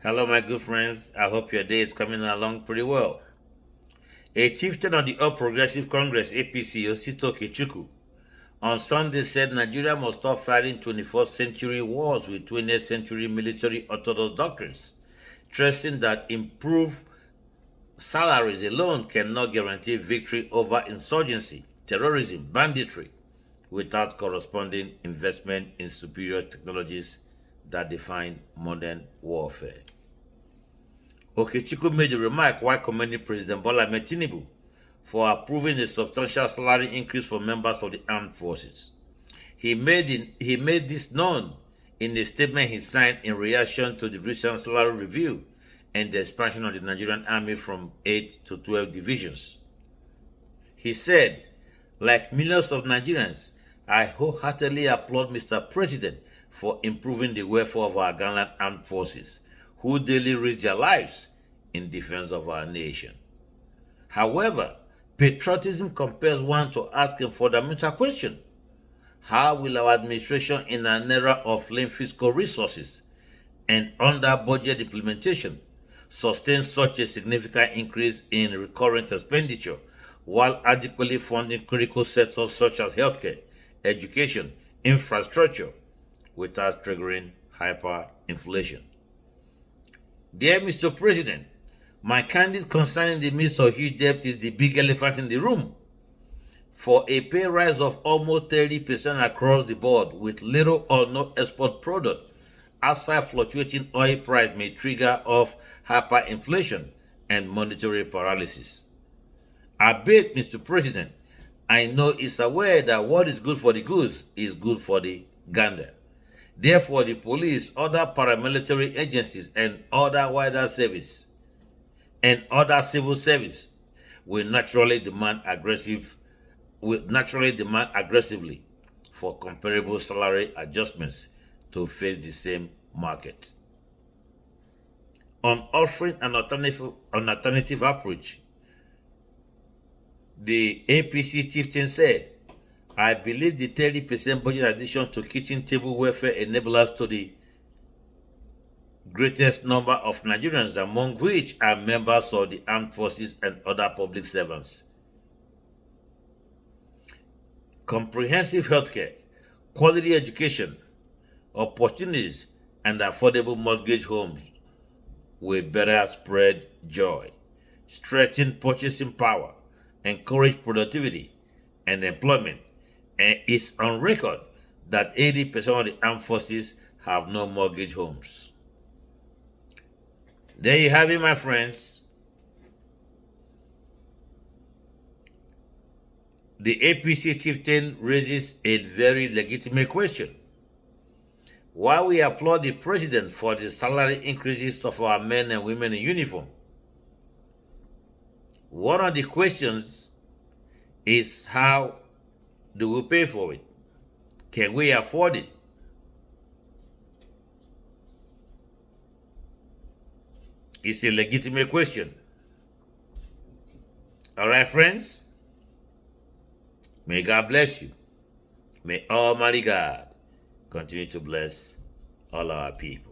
Hello, my good friends. I hope your day is coming along pretty well. A chieftain of the All Progressive Congress (APC), Osita Okechukwu, on Sunday said Nigeria must stop fighting 21st century wars with 20th century military orthodox doctrines, stressing that improved salaries alone cannot guarantee victory over insurgency, terrorism, banditry, without corresponding investment in superior technologies that define modern warfare. Okechukwu made the remark while commending President Bola Ahmed Tinubu for approving a substantial salary increase for members of the armed forces. He made this known in a statement he signed in reaction to the recent salary review and the expansion of the Nigerian army from 8 to 12 divisions. He said, "Like millions of Nigerians, I wholeheartedly applaud Mr. President for improving the welfare of our gallant armed forces, who daily risk their lives in defense of our nation. However, patriotism compels one to ask a fundamental question. How will our administration, in an era of lean fiscal resources and under budget implementation, sustain such a significant increase in recurrent expenditure while adequately funding critical sectors such as healthcare, education, infrastructure, without triggering hyperinflation?" Dear Mr. President, my candid concern in the midst of huge debt is the big elephant in the room. For a pay rise of almost 30% across the board with little or no export product, outside fluctuating oil price may trigger off hyperinflation and monetary paralysis. I beg, Mr. President, I know it's aware that what is good for the goose is good for the gander. Therefore, the police, other paramilitary agencies, and other wider service and other civil service will naturally demand aggressively for comparable salary adjustments to face the same market. On offering an alternative approach, the APC chieftain said, "I believe the 30% budget addition to kitchen table welfare enables us to the greatest number of Nigerians, among which are members of the armed forces and other public servants. Comprehensive healthcare, quality education, opportunities, and affordable mortgage homes will better spread joy, strengthen purchasing power, encourage productivity and employment, and it's on record that 80% of the armed forces have no mortgage homes." There you have it, my friends. The APC chieftain raises a very legitimate question. While we applaud the president for the salary increases of our men and women in uniform, one of the questions is, how do we pay for it? Can we afford it? It's a legitimate question. All right, friends? May God bless you. May Almighty God continue to bless all our people.